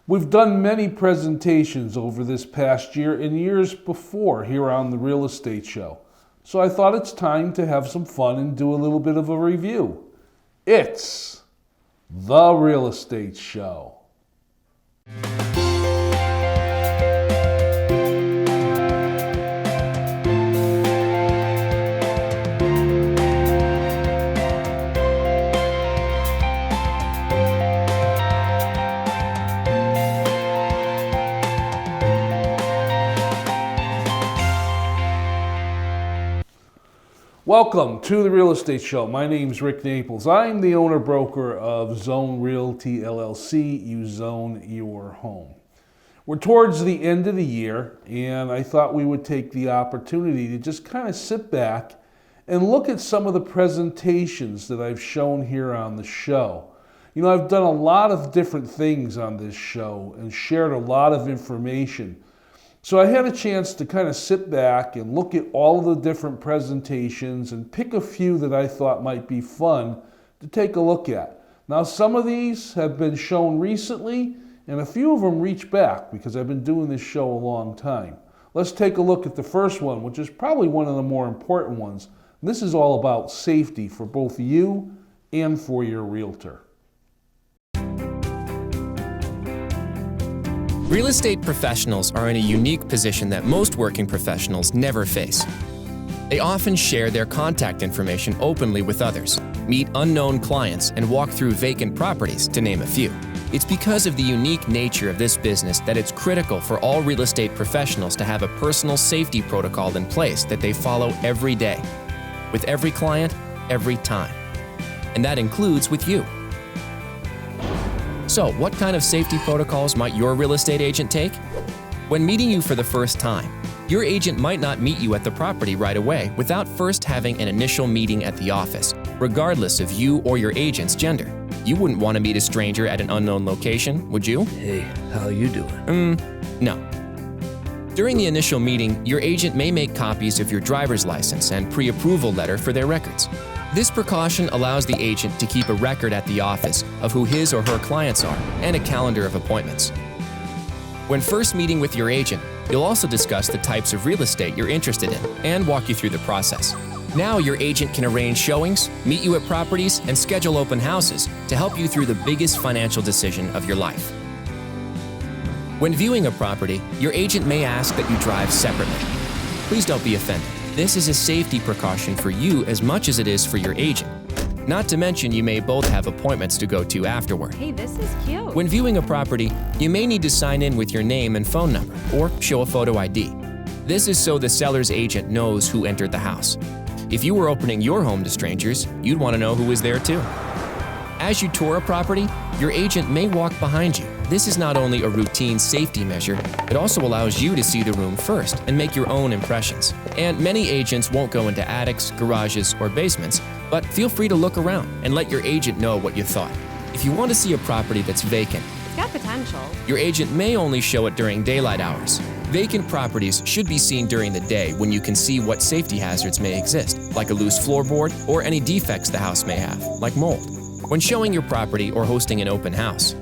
We've done many presentations over this past year and years before here on the Real Estate Show. So I thought it's time to have some fun and do a little bit of a review. It's the Real Estate Show. Welcome to the Real Estate Show. My name's Rick Naples. I'm the owner-broker of Zone Realty LLC. You zone your home. We're towards the end of the year, and I thought we would take the opportunity to just kind of sit back and look at some of the presentations that I've shown here on the show. You know, I've done a lot of different things on this show and shared a lot of information. So I had a chance to kind of sit back and look at all of the different presentations and pick a few that I thought might be fun to take a look at. Now, some of these have been shown recently, and a few of them reach back because I've been doing this show a long time. Let's take a look at the first one, which is probably one of the more important ones. This is all about safety for both you and for your realtor. Real estate professionals are in a unique position that most working professionals never face. They often share their contact information openly with others, meet unknown clients, and walk through vacant properties, to name a few. It's because of the unique nature of this business that it's critical for all real estate professionals to have a personal safety protocol in place that they follow every day, with every client, every time. And that includes with you. So, what kind of safety protocols might your real estate agent take? When meeting you for the first time, your agent might not meet you at the property right away without first having an initial meeting at the office, regardless of you or your agent's gender. You wouldn't want to meet a stranger at an unknown location, would you? Hey, how you doing? No. During the initial meeting, your agent may make copies of your driver's license and pre-approval letter for their records. This precaution allows the agent to keep a record at the office of who his or her clients are and a calendar of appointments. When first meeting with your agent, you'll also discuss the types of real estate you're interested in and walk you through the process. Now your agent can arrange showings, meet you at properties, and schedule open houses to help you through the biggest financial decision of your life. When viewing a property, your agent may ask that you drive separately. Please don't be offended. This is a safety precaution for you as much as it is for your agent. Not to mention you may both have appointments to go to afterward. Hey, this is cute. When viewing a property, you may need to sign in with your name and phone number or show a photo ID. This is so the seller's agent knows who entered the house. If you were opening your home to strangers, you'd want to know who was there too. As you tour a property, your agent may walk behind you. This is not only a routine safety measure, it also allows you to see the room first and make your own impressions. And many agents won't go into attics, garages, or basements, but feel free to look around and let your agent know what you thought. If you want to see a property that's vacant, It's got potential. your agent may only show it during daylight hours. Vacant properties should be seen during the day when you can see what safety hazards may exist, like a loose floorboard or any defects the house may have, like mold. When showing your property or hosting an open house,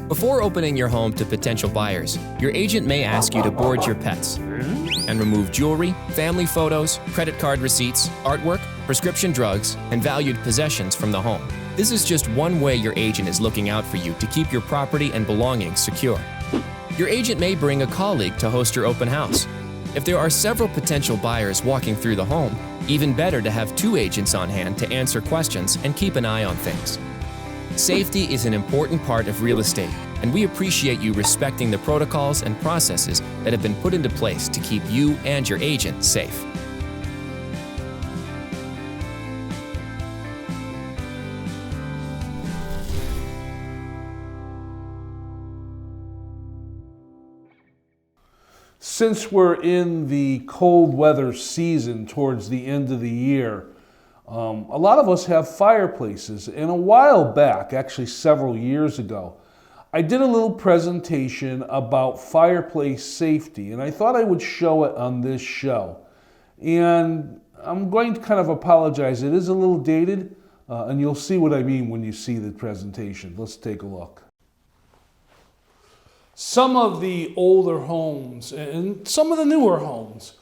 before opening your home to potential buyers, your agent may ask you to board your pets and remove jewelry, family photos, credit card receipts, artwork, prescription drugs, and valued possessions from the home. This is just one way your agent is looking out for you to keep your property and belongings secure. Your agent may bring a colleague to host your open house. If there are several potential buyers walking through the home, even better to have two agents on hand to answer questions and keep an eye on things. Safety is an important part of real estate, and we appreciate you respecting the protocols and processes that have been put into place to keep you and your agent safe. Since we're in the cold weather season towards the end of the year, a lot of us have fireplaces. And a while back, actually several years ago, I did a little presentation about fireplace safety, and I thought I would show it on this show. And I'm going to kind of apologize. It is a little dated, and you'll see what I mean when you see the presentation. Let's take a look. Some of the older homes and some of the newer homes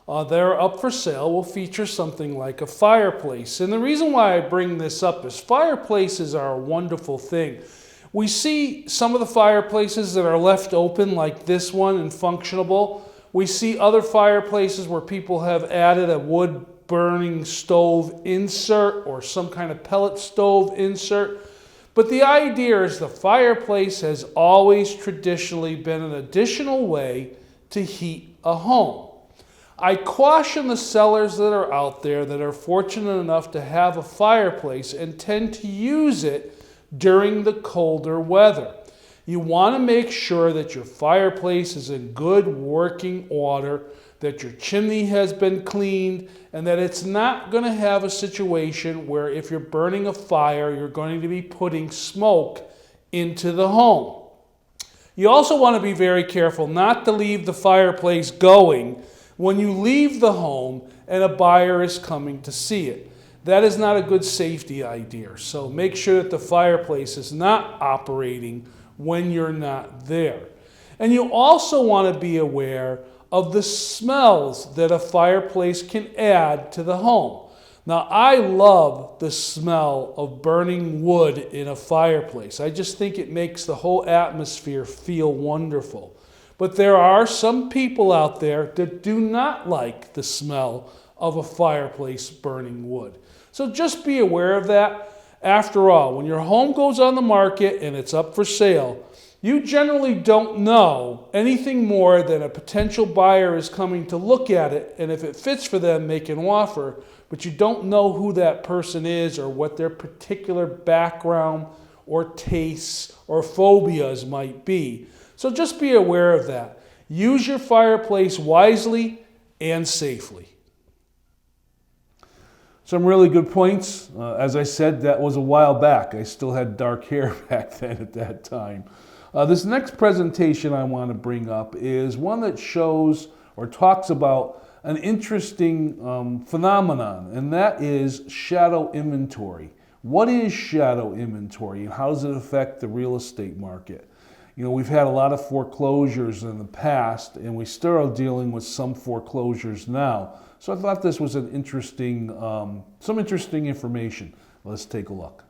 that are up for sale will feature something like a fireplace. And the reason why I bring this up is fireplaces are a wonderful thing. We see some of the fireplaces that are left open like this one and functionable. We see other fireplaces where people have added a wood burning stove insert or some kind of pellet stove insert. But the idea is the fireplace has always traditionally been an additional way to heat a home. I caution the sellers that are out there that are fortunate enough to have a fireplace and tend to use it during the colder weather. You want to make sure that your fireplace is in good working order, that your chimney has been cleaned, and that it's not going to have a situation where if you're burning a fire, you're going to be putting smoke into the home. You also want to be very careful not to leave the fireplace going when you leave the home and a buyer is coming to see it. That is not a good safety idea. So make sure that the fireplace is not operating when you're not there. And you also want to be aware of the smells that a fireplace can add to the home. Now, I love the smell of burning wood in a fireplace. I just think it makes the whole atmosphere feel wonderful. But there are some people out there that do not like the smell of a fireplace burning wood. So just be aware of that. After all, when your home goes on the market and it's up for sale, you generally don't know anything more than a potential buyer is coming to look at it, and if it fits for them, make an offer, but you don't know who that person is or what their particular background or tastes or phobias might be. So just be aware of that. Use your fireplace wisely and safely. Some really good points. As I said, that was a while back. I still had dark hair back then at that time. This next presentation I want to bring up is one that shows or talks about an interesting phenomenon, and that is shadow inventory. What is shadow inventory and how does it affect the real estate market? You know, we've had a lot of foreclosures in the past, and we still are dealing with some foreclosures now. So I thought this was an interesting, some interesting information. Let's take a look.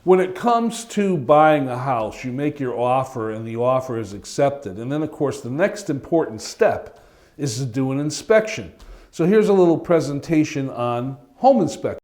When it comes to buying a house, you make your offer and the offer is accepted. And then, of course, the next important step is to do an inspection. So here's a little presentation on home inspection.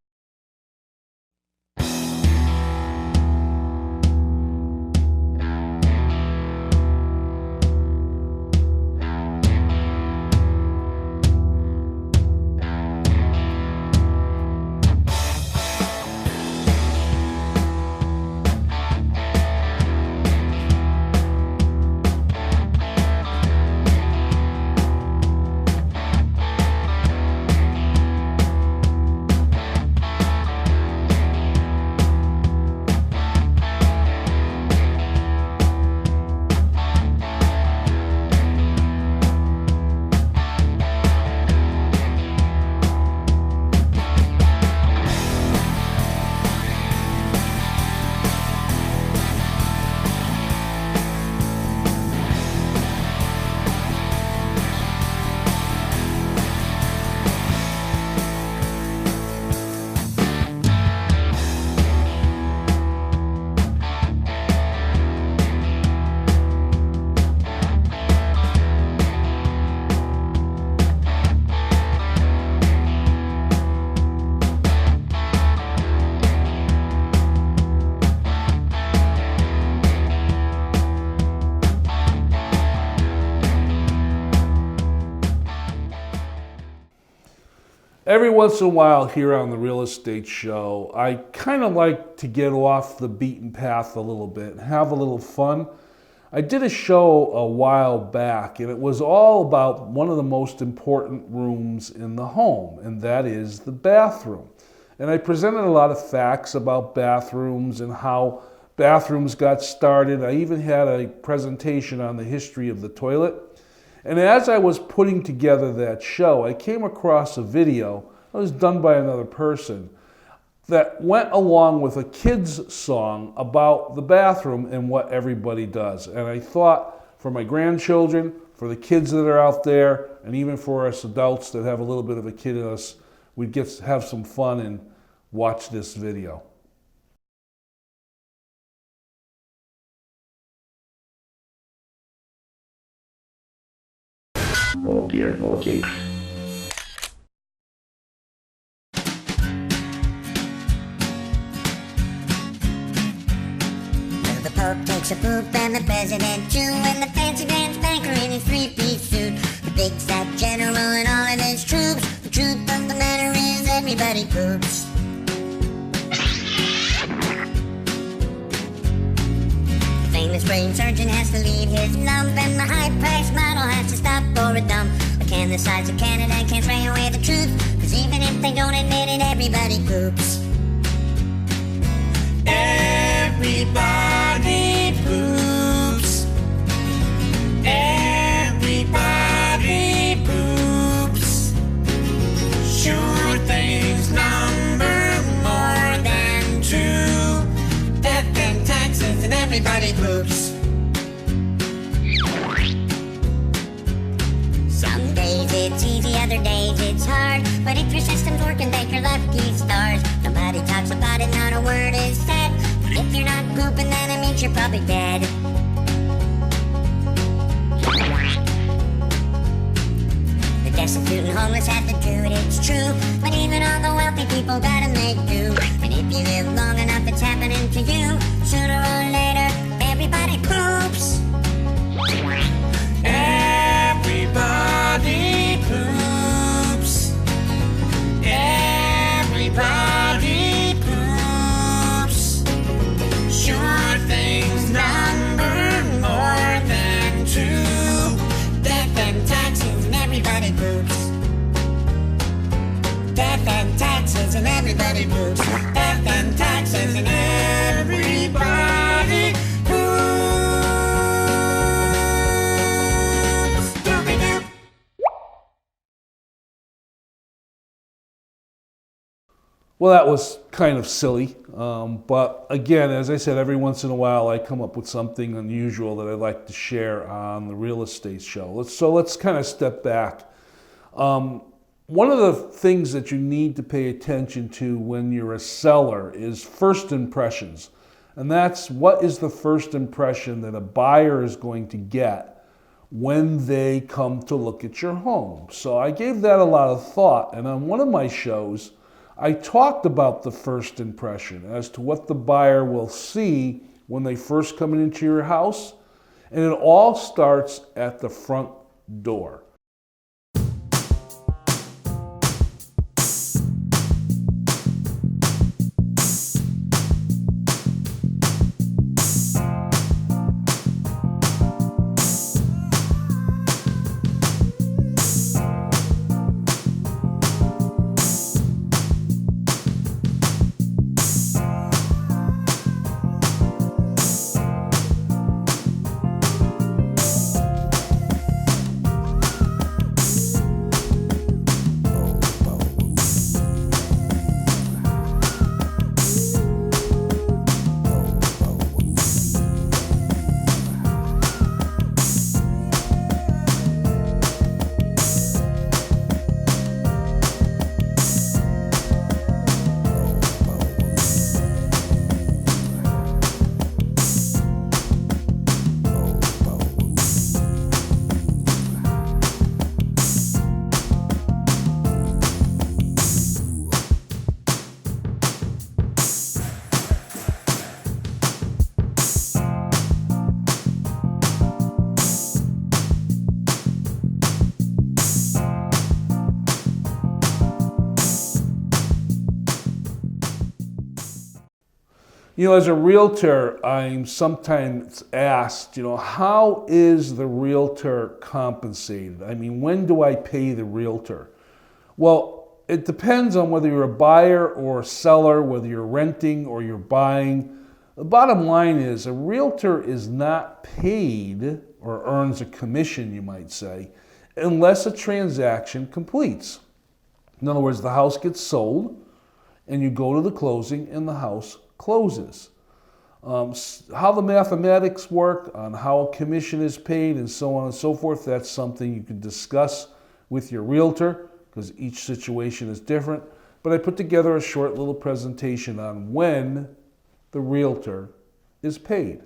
Every once in a while here on the Real Estate Show, I kind of like to get off the beaten path a little bit and have a little fun. I did a show a while back, and it was all about one of the most important rooms in the home, and that is the bathroom. And I presented a lot of facts about bathrooms and how bathrooms got started. I even had a presentation on the history of the toilet. And as I was putting together that show, I came across a video that was done by another person that went along with a kid's song about the bathroom and what everybody does. And I thought for my grandchildren, for the kids that are out there, and even for us adults that have a little bit of a kid in us, we'd get to have some fun and watch this video. Oh dear, okay. The Pope takes a poop and the President too, and the fancy pants banker in his three-piece suit, the big fat general and all of his troops. The truth of the matter is everybody poops. The famous brain surgeon has to lead his lump, and the high-priced model has to stop for a dump. But can the sides of Canada can't spray away the truth, 'cause even if they don't admit it, everybody poops. Everybody poops. Everybody poops. Sure things number more than two. Death and taxes and everybody poops. Some days it's easy, other days it's hard. But if your system's working, thank your lucky stars. Nobody talks about it, not a word is said. If you're not pooping, then it means you're probably dead. The destitute and homeless have to do it, it's true. But even all the wealthy people gotta make do. And if you live long enough, it's happening to you. Sooner or later, everybody poops. Everybody poops. Everybody poops. Sure things number more than two. Death and taxes and everybody poops. Death and taxes and everybody poops. Death and taxes and everybody poops. Doobie-doo. Well, that was kind of silly, but again, as I said, every once in a while I come up with something unusual that I'd like to share on the Real Estate Show. Let's kind of step back. One of the things that you need to pay attention to when you're a seller is first impressions. And that's what is the first impression that a buyer is going to get when they come to look at your home. So I gave that a lot of thought, and on one of my shows, I talked about the first impression as to what the buyer will see when they first come into your house, and it all starts at the front door. As a realtor, I'm sometimes asked, how is the realtor compensated? I mean, when do I pay the realtor? Well, it depends on whether you're a buyer or a seller, whether you're renting or you're buying. The bottom line is a realtor is not paid or earns a commission, you might say, unless a transaction completes. In other words, the house gets sold and you go to the closing and the house closes. How the mathematics work on how a commission is paid and so on and so forth, that's something you can discuss with your realtor because each situation is different. But I put together a short little presentation on when the realtor is paid.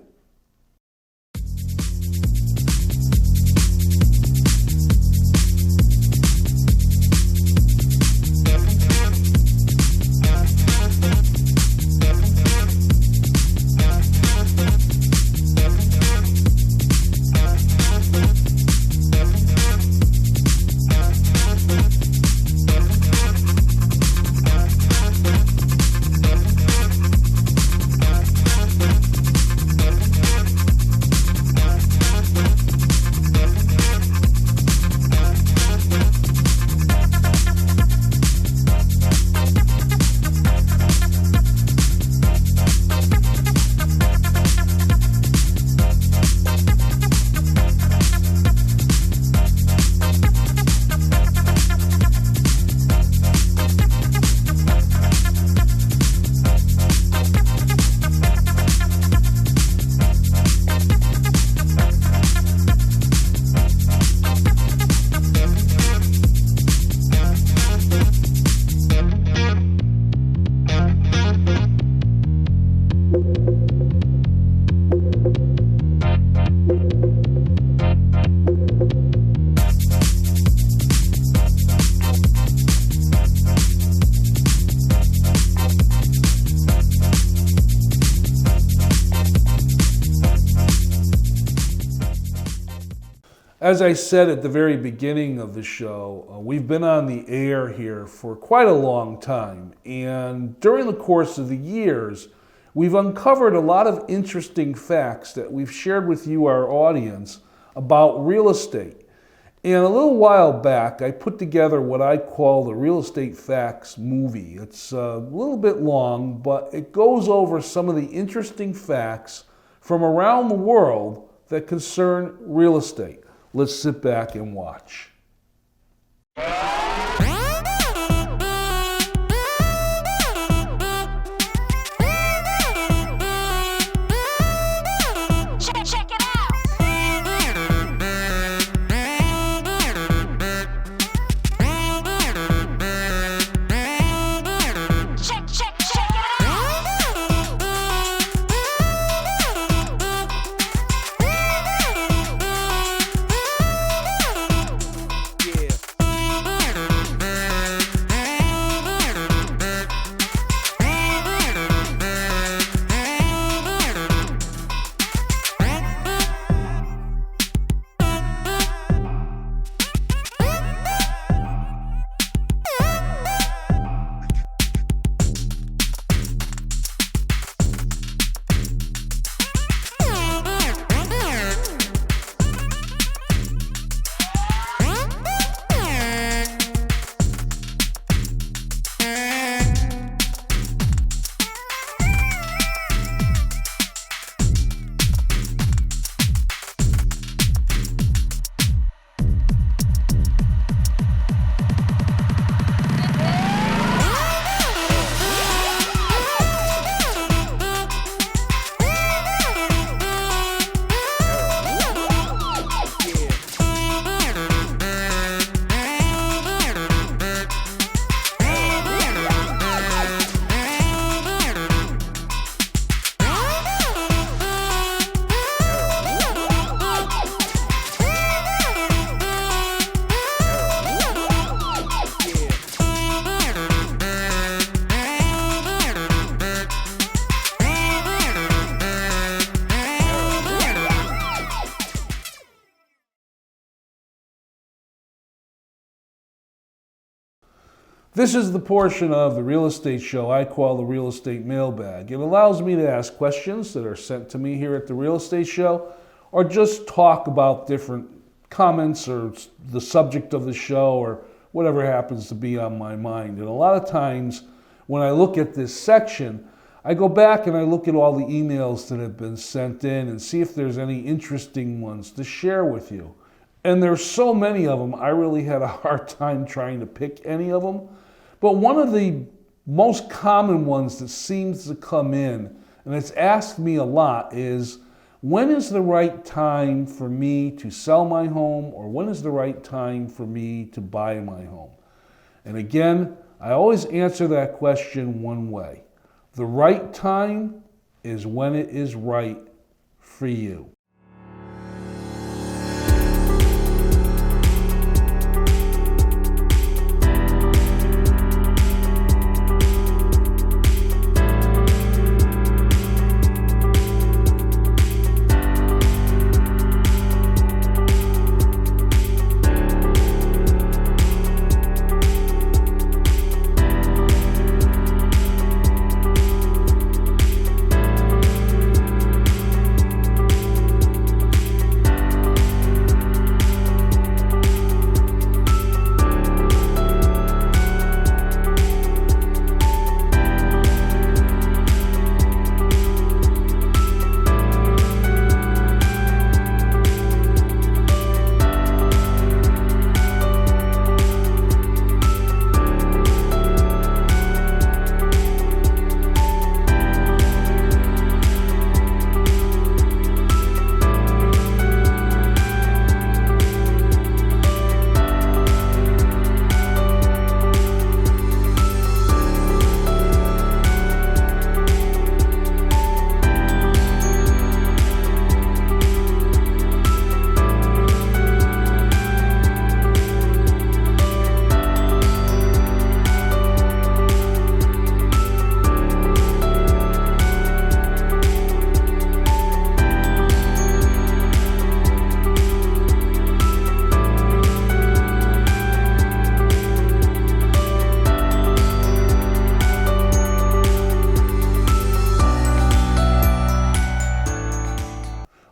As I said at the very beginning of the show, we've been on the air here for quite a long time, and during the course of the years, we've uncovered a lot of interesting facts that we've shared with you, our audience, about real estate. And a little while back, I put together what I call the Real Estate Facts movie. It's a little bit long, but it goes over some of the interesting facts from around the world that concern real estate. Let's sit back and watch. Check it out. Check it out. This is the portion of the real estate show I call the real estate mailbag. It allows me to ask questions that are sent to me here at the real estate show, or just talk about different comments or the subject of the show or whatever happens to be on my mind. And a lot of times when I look at this section, I go back and I look at all the emails that have been sent in and see if there's any interesting ones to share with you. And there's so many of them, I really had a hard time trying to pick any of them. But one of the most common ones that seems to come in, and it's asked me a lot, is when is the right time for me to sell my home, or when is the right time for me to buy my home? And again, I always answer that question one way. The right time is when it is right for you.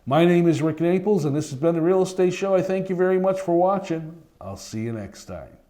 My name is Rick Naples, and this has been the Real Estate Show. I thank you very much for watching. I'll see you next time.